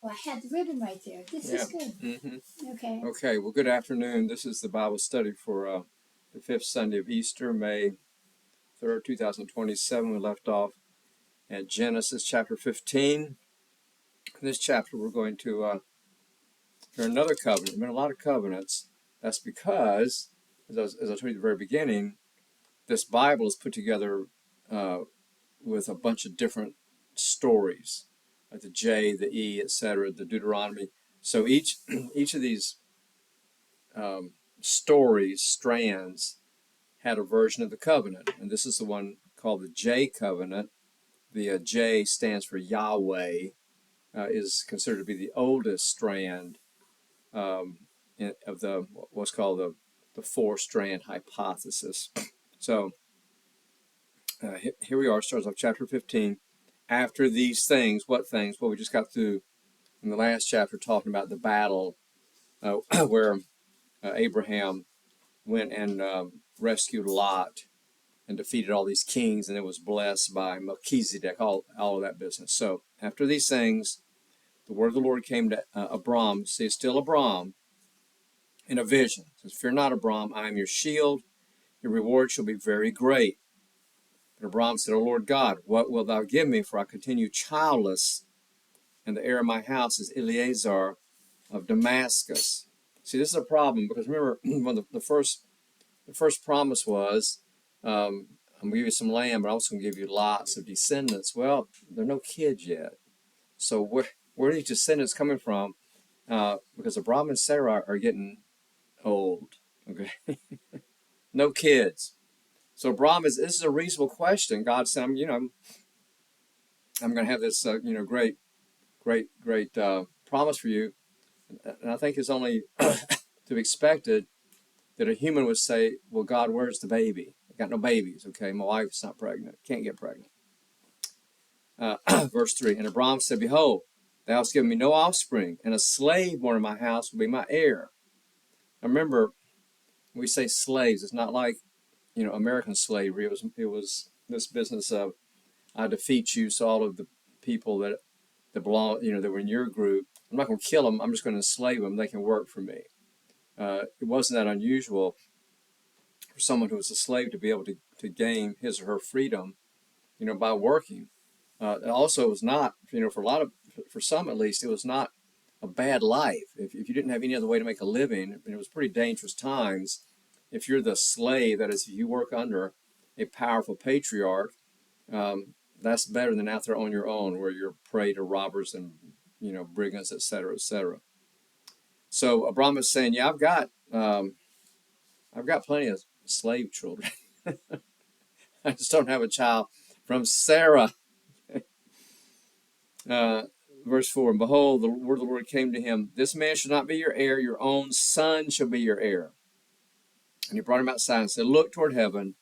Well, I had the ribbon right there. This is good. Okay. Okay, well, good afternoon. This is the Bible study for the fifth Sunday of Easter, May 3rd, 2027. We left off at Genesis chapter 15. In this chapter, we're going to hear another covenant. There have been a lot of covenants. That's because, as I told you at the very beginning, this Bible is put together with a bunch of different stories, like the J, the E, etc., the Deuteronomy. So each of these stories, strands, had a version of the covenant, and this is the one called the J covenant. The J stands for Yahweh, is considered to be the oldest strand of the what's called the four-strand hypothesis. So here we are, starts off chapter 15. After these things, what things? Well, we just got through in the last chapter talking about the battle where Abraham went and rescued Lot and defeated all these kings, and it was blessed by Melchizedek, all of that business. So after these things, the word of the Lord came to Abram. See, it's still Abram in a vision. It says, "Fear not, Abram, I am your shield. Your reward shall be very great." But Abram said, "O Lord God, what wilt thou give me? For I continue childless, and the heir of my house is Eliezer of Damascus." See, this is a problem because remember, when the first promise was, I'm going to give you some land, but I'm also going to give you lots of descendants. Well, there are no kids yet. So where are these descendants coming from? Because Abraham and Sarah are getting old. Okay, no kids. So Abraham this is a reasonable question. God said, I'm going to have this, great promise for you. And I think it's only to be expected that a human would say, well, God, where's the baby? I got no babies, okay? My wife's not pregnant. Can't get pregnant. Verse 3, and Abram said, "Behold, thou hast given me no offspring, and a slave born in my house will be my heir." Now remember, when we say slaves, it's not like, American slavery. It was this business of, I defeat you, so all of the people that belong, that were in your group, I'm not going to kill them. I'm just going to enslave them. They can work for me. It wasn't that unusual for someone who was a slave to be able to gain his or her freedom, by working. Also, it was not, for some at least, it was not a bad life. If you didn't have any other way to make a living, and it was pretty dangerous times. If you're the slave, that is, if you work under a powerful patriarch, that's better than out there on your own, where you're prey to robbers and brigands, etc., etc. So Abram is saying, "Yeah, I've got plenty of slave children. I just don't have a child from Sarah." Verse 4, and behold, the word of the Lord came to him, "This man shall not be your heir, your own son shall be your heir." And he brought him outside and said, "Look toward heaven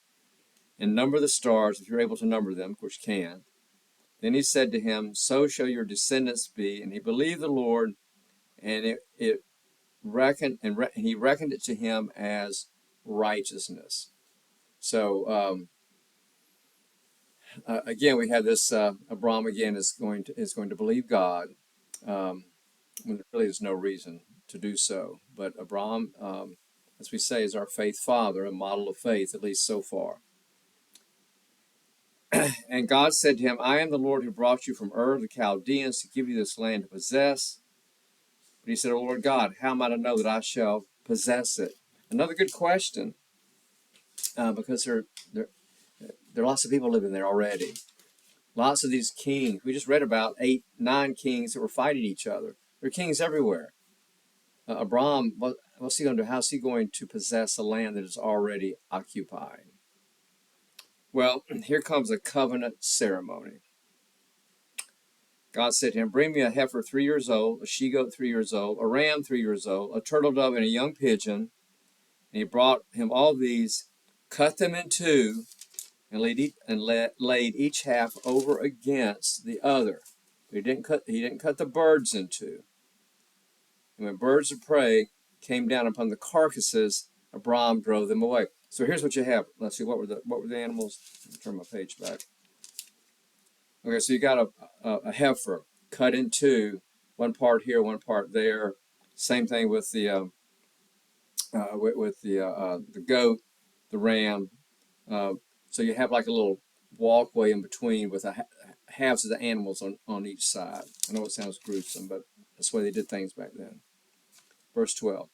and number the stars, if you're able to number them," of course you can. Then he said to him, "So shall your descendants be." And he believed the Lord, and he reckoned it to him as righteousness. So again, we have this Abram again is going to believe God when there really is no reason to do so. But Abram, as we say, is our faith father, a model of faith, at least so far. And God said to him, "I am the Lord who brought you from Ur of the Chaldeans to give you this land to possess." But he said, "O Lord God, how am I to know that I shall possess it?" Another good question, because there are lots of people living there already. Lots of these kings. We just read about 8, 9 kings that were fighting each other. There are kings everywhere. Abram, what's he going to do? How's he going to possess a land that is already occupied? Well, here comes a covenant ceremony. God said to him, "Bring me a heifer 3 years old, a she-goat 3 years old, a ram 3 years old, a turtle dove, and a young pigeon." And he brought him all these, cut them in two, and laid each half over against the other. He didn't cut the birds in two. And when birds of prey came down upon the carcasses, Abram drove them away. So here's what you have. Let's see, what were the animals? Let me turn my page back. Okay, so you got a heifer cut in two, one part here, one part there. Same thing with the the goat, the ram. So you have like a little walkway in between with halves of the animals on each side. I know it sounds gruesome, but that's the way they did things back then. Verse 12.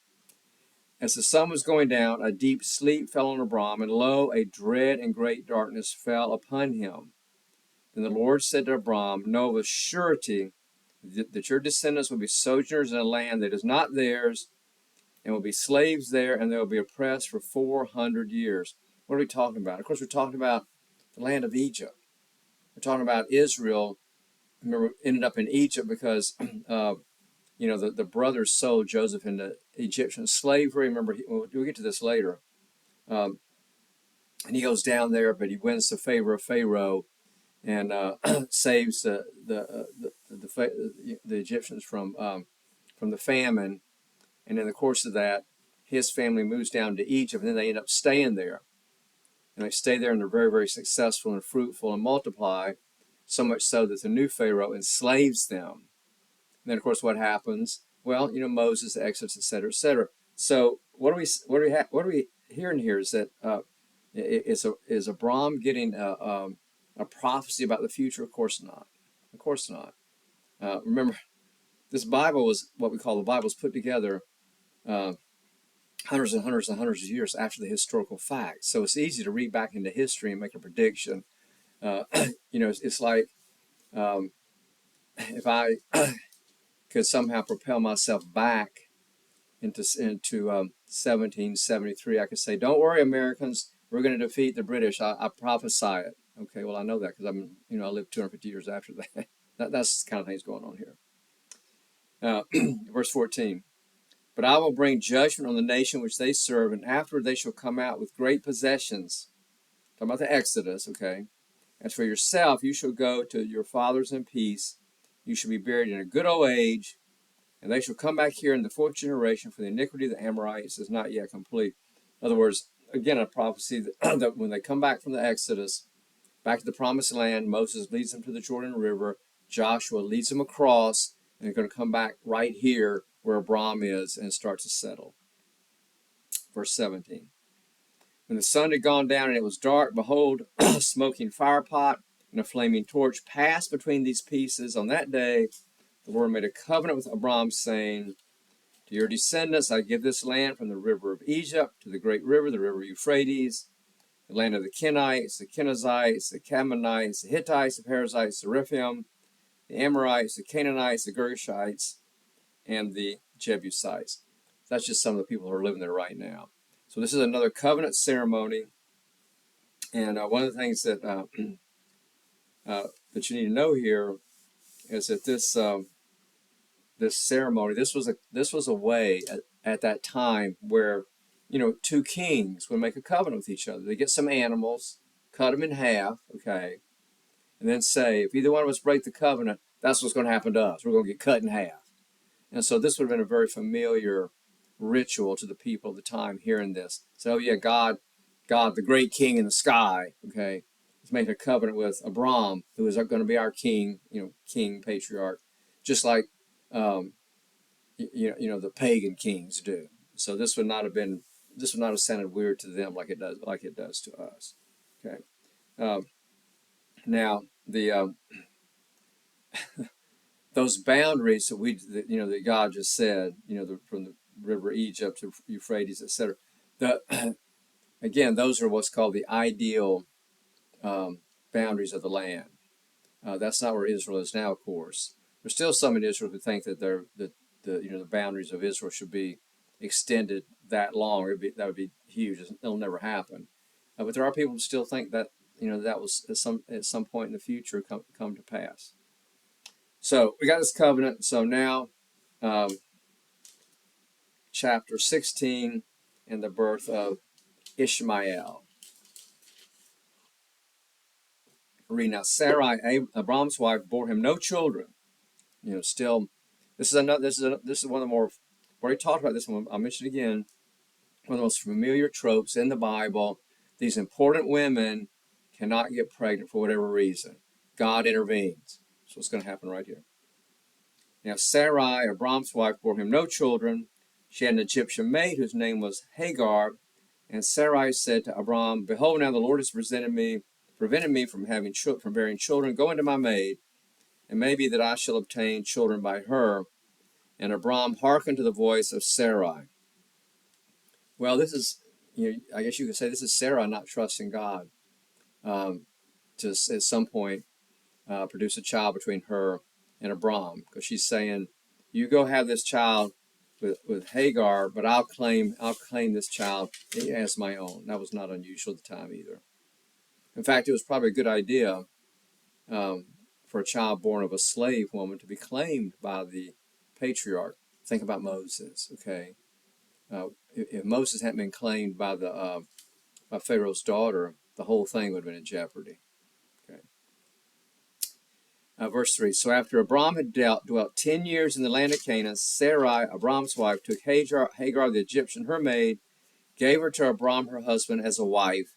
As the sun was going down, a deep sleep fell on Abram, and lo, a dread and great darkness fell upon him. Then the Lord said to Abram, know of a surety that your descendants will be sojourners in a land that is not theirs, and will be slaves there, and they will be oppressed for 400 years. What are we talking about? Of course, we're talking about the land of Egypt. We're talking about Israel. Remember, ended up in Egypt because the brothers sold Joseph into Egyptian slavery. Remember, we'll get to this later. And he goes down there, but he wins the favor of Pharaoh and saves the Egyptians from the famine. And in the course of that, his family moves down to Egypt, and then they end up staying there. And they stay there, and they're very, very successful and fruitful and multiply, so much so that the new Pharaoh enslaves them. And then, of course, what happens? Well, Moses, Exodus, etc., etc. So, what are we hearing here is that is Abram getting a prophecy about the future? Of course not. Of course not. Remember, this Bible was what we call the Bible was put together hundreds and hundreds and hundreds of years after the historical facts. So it's easy to read back into history and make a prediction. It's like if I could somehow propel myself back into 1773, I could say, "Don't worry, Americans, we're going to defeat the British. I prophesy it." Okay, well I know that because I lived 250 years after that. That's the kind of things going on here. Verse 14. But I will bring judgment on the nation which they serve, and afterward they shall come out with great possessions. Talking about the Exodus, okay? As for yourself, you shall go to your fathers in peace. You shall be buried in a good old age, and they shall come back here in the fourth generation, for the iniquity of the Amorites is not yet complete. In other words, again, a prophecy that when they come back from the Exodus, back to the promised land, Moses leads them to the Jordan River, Joshua leads them across, and they're going to come back right here where Abram is and start to settle. Verse 17. When the sun had gone down and it was dark, behold, a smoking firepot and a flaming torch passed between these pieces. On that day, the Lord made a covenant with Abram, saying, to your descendants I give this land from the river of Egypt to the great river, the river Euphrates, the land of the Kenites, the Kenizzites, the Canaanites, the Hittites, the Perizzites, the Rephaim, the Amorites, the Canaanites, the Girgashites, and the Jebusites. That's just some of the people who are living there right now. So this is another covenant ceremony, and one of the things that that you need to know here is that this ceremony, this was a way at that time where two kings would make a covenant with each other. They get some animals, cut them in half, okay, and then say, if either one of us break the covenant, that's what's going to happen to us. We're going to get cut in half. And so this would have been a very familiar ritual to the people of the time hearing this. So, oh yeah, God, the great king in the sky, okay, is making a covenant with Abram, who is going to be our king, king, patriarch, just like, the pagan kings do. So this would not have sounded weird to them like it does to us. Okay. Now the those boundaries that God just said, from the river Egypt to Euphrates, etc. Again, those are what's called the ideal boundaries of the land. That's not where Israel is now, of course. There's still some in Israel who think that the boundaries of Israel should be extended that long. That would be huge. It'll never happen. But there are people who still think that that was at some point in the future come to pass. So we got this covenant. So now, chapter 16 and the birth of Ishmael. Read now. Sarai, Abram's wife, bore him no children. Still, this is one of the more. I've already talked about this one. I'll mention it again. One of the most familiar tropes in the Bible. These important women cannot get pregnant for whatever reason. God intervenes. So what's going to happen right here. Now Sarai, Abram's wife, bore him no children. She had an Egyptian maid whose name was Hagar. And Sarai said to Abram, Behold, now the Lord has prevented me from bearing children. Go into my maid, and maybe that I shall obtain children by her. And Abram hearkened to the voice of Sarai. Well, this is, I guess you could say this is Sarah not trusting God to at some point produce a child between her and Abram, because she's saying, "You go have this child with Hagar, but I'll claim this child as my own." That was not unusual at the time either. In fact, it was probably a good idea for a child born of a slave woman to be claimed by the patriarch. Think about Moses. Okay, if Moses hadn't been claimed by by Pharaoh's daughter, the whole thing would have been in jeopardy. Okay. Verse 3, so after Abram had dwelt 10 years in the land of Canaan, Sarai, Abram's wife, took Hagar the Egyptian, her maid, gave her to Abram her husband as a wife.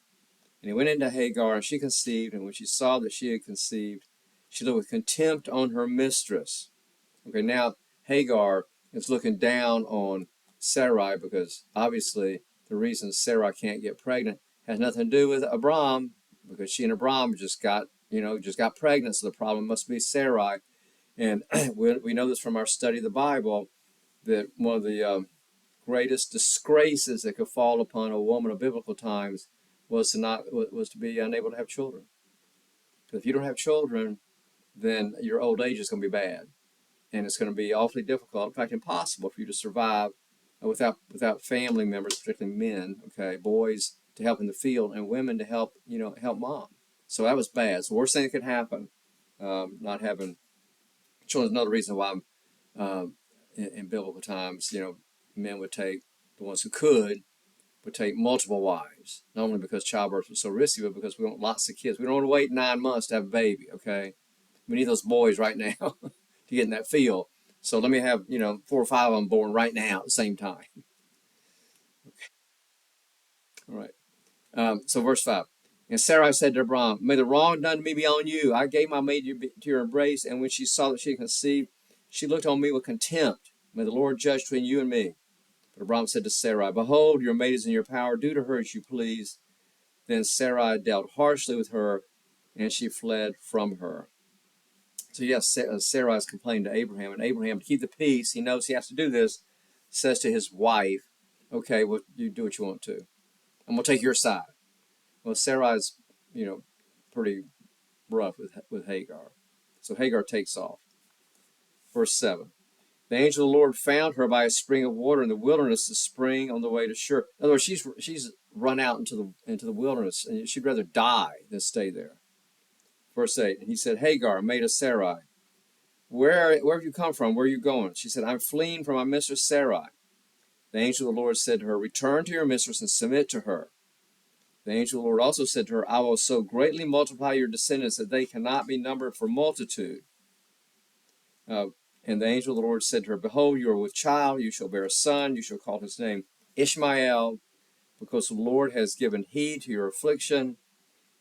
And he went into Hagar, and she conceived, and when she saw that she had conceived, she looked with contempt on her mistress. Okay, now Hagar is looking down on Sarai, because obviously the reason Sarai can't get pregnant has nothing to do with Abram, because she and Abram just got pregnant, so the problem must be Sarai. And we know this from our study of the Bible, that one of the greatest disgraces that could fall upon a woman of biblical times was to be unable to have children. Because if you don't have children, then your old age is going to be bad, and it's going to be awfully difficult, in fact impossible, for you to survive without family members, particularly men, okay, boys to help in the field, and women to help mom. So that was bad. So the worst thing that could happen, not having children, is another reason why in biblical times, men would take, the ones who would take multiple wives, not only because childbirth was so risky, but because we want lots of kids. We don't want to wait 9 months to have a baby, okay? We need those boys right now to get in that field. So let me have, 4 or 5 of them born right now at the same time. Okay. All right. So verse 5. And Sarai said to Abram, May the wrong done to me be on you. I gave my maid to your embrace, and when she saw that she conceived, she looked on me with contempt. May the Lord judge between you and me. But Abram said to Sarai, Behold, your maid is in your power. Do to her as you please. Then Sarai dealt harshly with her, and she fled from her. So yes, Sarai is complaining to Abraham, and Abraham, to keep the peace, he knows he has to do this, says to his wife, okay, well, you do what you want to. I'm going to take your side. Well, Sarai's, pretty rough with Hagar. So Hagar takes off. Verse 7. The angel of the Lord found her by a spring of water in the wilderness, the spring on the way to Shur. In other words, she's run out into the wilderness, and she'd rather die than stay there. Verse 8. And he said, Hagar, maid of Sarai, where have you come from? Where are you going? She said, I'm fleeing from my mistress Sarai. The angel of the Lord said to her, Return to your mistress and submit to her. The angel of the Lord also said to her, I will so greatly multiply your descendants that they cannot be numbered for multitude. And the angel of the Lord said to her, Behold, you are with child, you shall bear a son, you shall call his name Ishmael, because the Lord has given heed to your affliction.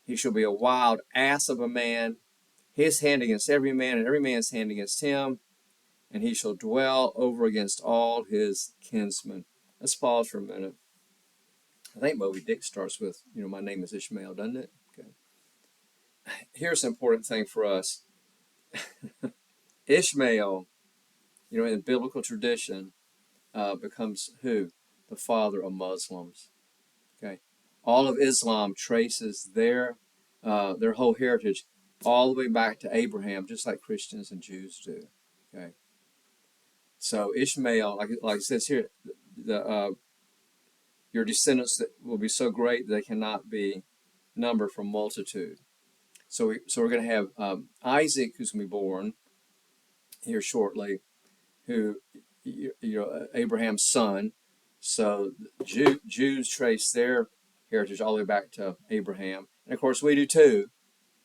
He shall be a wild ass of a man, his hand against every man, and every man's hand against him, and he shall dwell over against all his kinsmen. Let's pause for a minute. I think Moby Dick starts with, my name is Ishmael, doesn't it? Okay. Here's an important thing for us. Ishmael, in biblical tradition, becomes who? The father of Muslims. Okay. All of Islam traces their whole heritage all the way back to Abraham, just like Christians and Jews do. Okay. So Ishmael, like it says here, your descendants that will be so great that they cannot be numbered for multitude. So we're going to have Isaac, who's going to be born here shortly, who Abraham's son. So Jews trace their heritage all the way back to Abraham, and of course we do too,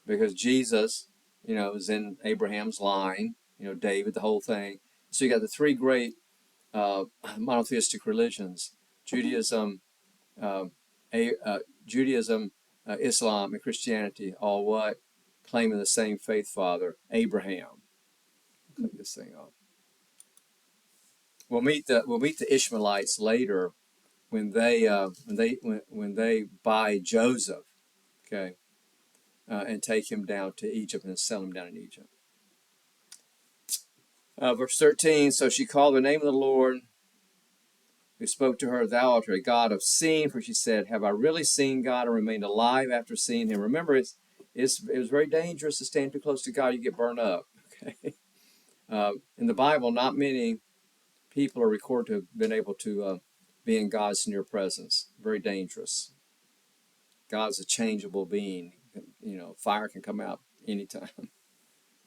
because Jesus, is in Abraham's line. David, the whole thing. So you got the 3 great monotheistic religions: Judaism, Islam, and Christianity, all what? Claiming the same faith father, Abraham. Click this thing off. we'll meet the Ishmaelites later when they buy Joseph, okay, and take him down to Egypt and sell him down in Egypt. Verse 13. So she called the name of the Lord, who spoke to her, "Thou art a God of seeing," for she said, "Have I really seen God and remained alive after seeing him?" Remember, it was very dangerous to stand too close to God. You get burned up. Okay. In the Bible, not many people are recorded to have been able to be in God's near presence. Very dangerous. God's a changeable being. Fire can come out anytime.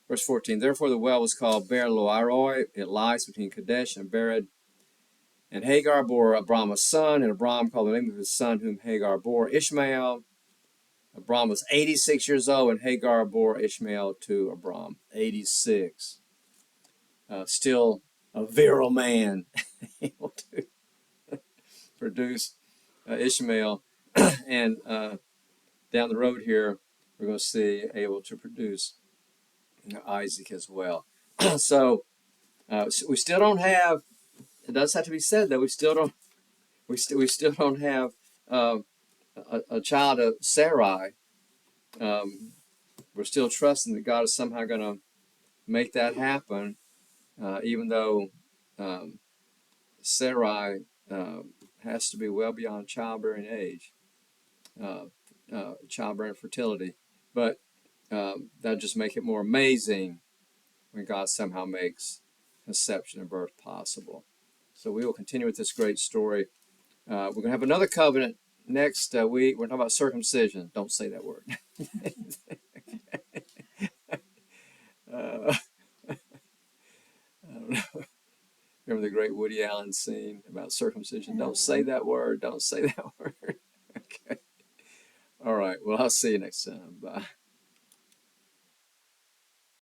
Verse 14. Therefore the well was called Beer Lahai. It lies between Kadesh and Bered. And Hagar bore Abram a son, and Abram called the name of his son whom Hagar bore Ishmael. Abram was 86 years old, and Hagar bore Ishmael to Abram. 86. Still a virile man, able to produce Ishmael. And down the road here, we're going to see able to produce Isaac as well. So we still don't have. It does have to be said that we still don't. We still don't have a child of Sarai. We're still trusting that God is somehow going to make that happen, even though Sarai has to be well beyond childbearing age, childbearing fertility. But that just make it more amazing when God somehow makes conception and birth possible. So we will continue with this great story. We're going to have another covenant next week. We're talking about circumcision. Don't say that word. I don't know. Remember the great Woody Allen scene about circumcision? Don't say that word. Don't say that word. Okay. All right. Well, I'll see you next time. Bye.